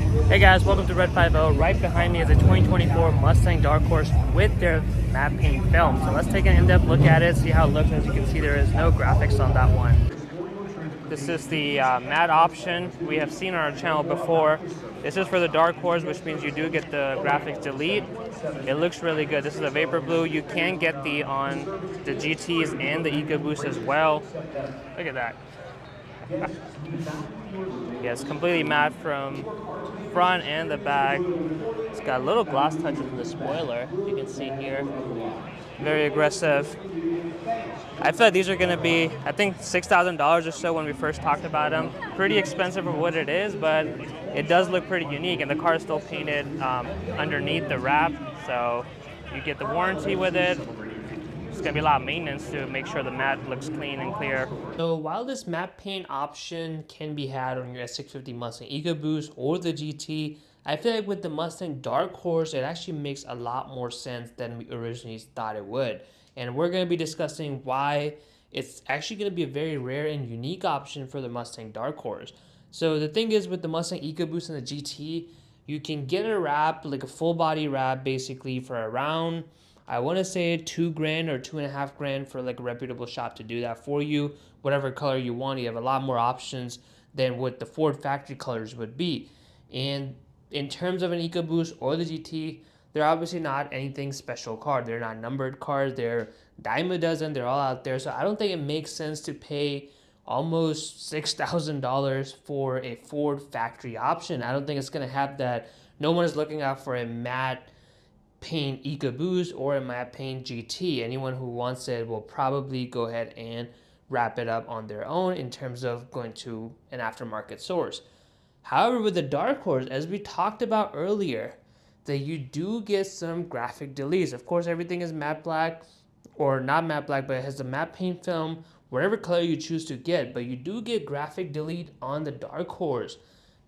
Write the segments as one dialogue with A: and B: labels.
A: Hey guys, welcome to Red 50. Right behind me is a 2024 Mustang Dark Horse with their matte paint film. So let's take an in-depth look at it, see how it looks. As you can see, there is no graphics on that one. This is the matte option we have seen on our channel before. This is for the Dark Horse, which means you do get the graphics delete. It looks really good. This is a vapor blue. You can get the on the GTs and the ecoboost as well. Look at that. Yeah, it's completely matte from front and the back. It's got little glass touches in the spoiler, you can see here. Very aggressive. I feel like these are going to be, I think, $6,000 or so when we first talked about them. Pretty expensive for what it is, but it does look pretty unique, and the car is still painted underneath the wrap, so you get the warranty with it. It's going to be a lot of maintenance to make sure the matte looks clean and clear. So while this matte paint option can be had on your S650 Mustang EcoBoost or the GT, I feel like with the Mustang Dark Horse, it actually makes a lot more sense than we originally thought it would. And we're going to be discussing why it's actually going to be a very rare and unique option for the Mustang Dark Horse. So the thing is, with the Mustang EcoBoost and the GT, you can get a wrap, like a full body wrap, basically for around, I want to say $2,000 or $2,500 for like a reputable shop to do that for you. Whatever color you want, you have a lot more options than what the Ford factory colors would be. And in terms of an EcoBoost or the GT, they're obviously not anything special car. They're not numbered cars. They're dime a dozen. They're all out there. So I don't think it makes sense to pay almost $6,000 for a Ford factory option. I don't think it's going to have that. No one is looking out for a matte paint EcoBoost or a matte paint GT. Anyone who wants it will probably go ahead and wrap it up on their own in terms of going to an aftermarket source. However, with the Dark Horse, as we talked about earlier, that you do get some graphic deletes. Of course, everything is matte black, or not matte black, but it has the matte paint film, whatever color you choose to get, but you do get graphic delete on the Dark Horse.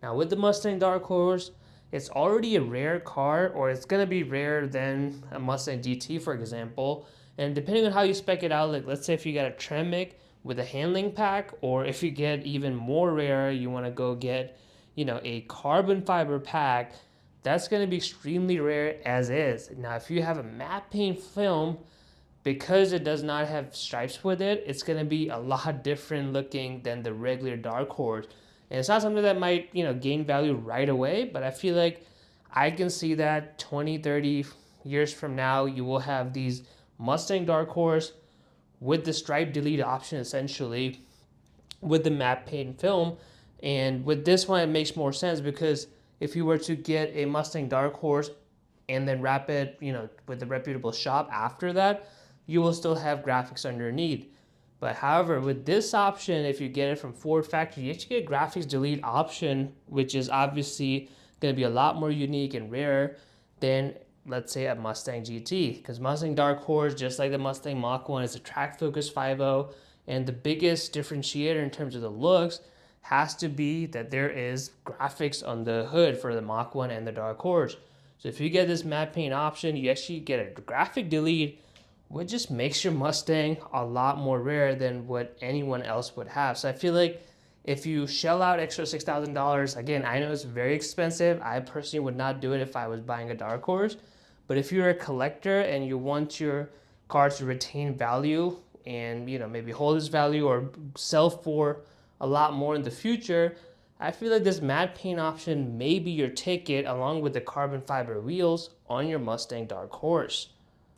A: Now with the Mustang Dark Horse, it's already a rare car, or it's going to be rarer than a Mustang GT, for example. And depending on how you spec it out, like let's say if you got a Tremec with a handling pack, or if you get even more rare, you want to go get, a carbon fiber pack, that's going to be extremely rare as is. Now, if you have a matte paint film, because it does not have stripes with it, it's going to be a lot different looking than the regular Dark Horse. And it's not something that might, gain value right away, but I feel like I can see that 20, 30 years from now, you will have these Mustang Dark Horse with the stripe delete option, essentially, with the matte paint film. And with this one, it makes more sense because if you were to get a Mustang Dark Horse and then wrap it, with a reputable shop after that, you will still have graphics underneath. But however, with this option, if you get it from Ford factory, you actually get a graphics delete option, which is obviously going to be a lot more unique and rare than, let's say, a Mustang GT. Because Mustang Dark Horse, just like the Mustang Mach-1, is a track focus 5.0. And the biggest differentiator in terms of the looks has to be that there is graphics on the hood for the Mach-1 and the Dark Horse. So if you get this matte paint option, you actually get a graphic delete, which just makes your Mustang a lot more rare than what anyone else would have. So I feel like if you shell out extra $6,000, again, I know it's very expensive. I personally would not do it if I was buying a Dark Horse. But if you're a collector and you want your car to retain value and, maybe hold its value or sell for a lot more in the future, I feel like this matte paint option may be your ticket along with the carbon fiber wheels on your Mustang Dark Horse.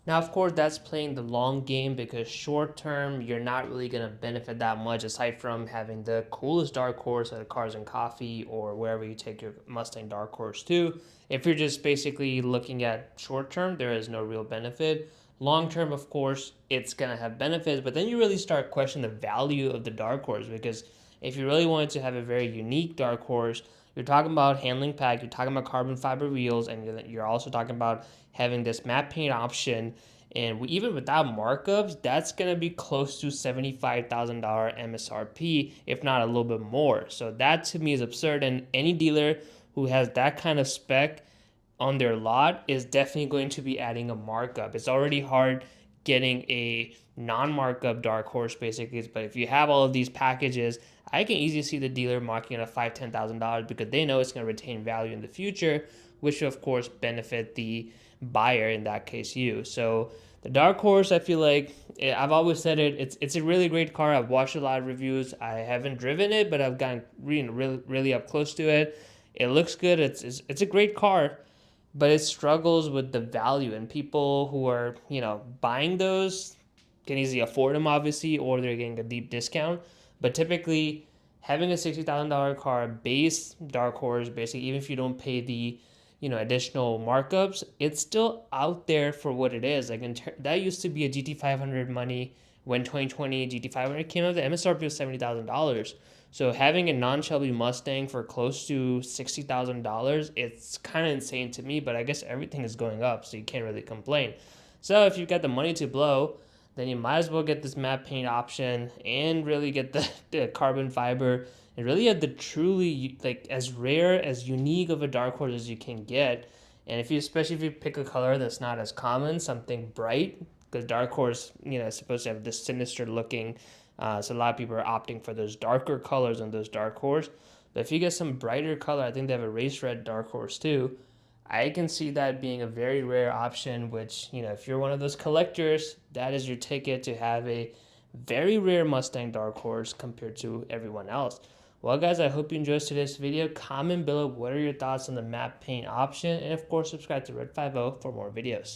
A: Now, of course, that's playing the long game because short term, you're not really going to benefit that much aside from having the coolest Dark Horse at Cars and Coffee or wherever you take your Mustang Dark Horse to. If you're just basically looking at short term, there is no real benefit. Long term, of course, it's going to have benefits, but then you really start questioning the value of the Dark Horse because if you really wanted to have a very unique Dark Horse, you're talking about handling pack, you're talking about carbon fiber wheels, and you're also talking about having this matte paint option. And even without markups, that's going to be close to $75,000 MSRP, if not a little bit more. So that to me is absurd. And any dealer who has that kind of spec on their lot is definitely going to be adding a markup. It's already hard getting a non-markup Dark Horse basically. But if you have all of these packages, I can easily see the dealer marking it at $5,000-$10,000 because they know it's going to retain value in the future, which will of course benefit the buyer, in that case you. So the Dark Horse, I feel like I've always said it's a really great car. I've watched a lot of reviews. I haven't driven it, but I've gotten really up close to it. It looks good. It's a great car, but it struggles with the value, and people who are buying those can easily afford them obviously, or they're getting a deep discount. But typically, having a $60,000 car base Dark Horse, basically, even if you don't pay the additional markups, it's still out there for what it is. Like that used to be a GT500 money when 2020 GT500 came out. The MSRP was $70,000. So having a non-Shelby Mustang for close to $60,000, it's kind of insane to me. But I guess everything is going up, so you can't really complain. So if you've got the money to blow, then you might as well get this matte paint option and really get the carbon fiber and really have the truly like as rare, as unique of a Dark Horse as you can get. And especially if you pick a color that's not as common, something bright, because Dark Horse is supposed to have this sinister looking. So a lot of people are opting for those darker colors on those Dark Horse. But if you get some brighter color, I think they have a race red Dark Horse too. I can see that being a very rare option, which, if you're one of those collectors, that is your ticket to have a very rare Mustang Dark Horse compared to everyone else. Well, guys, I hope you enjoyed today's video. Comment below what are your thoughts on the matte paint option, and of course, subscribe to Red 50 for more videos.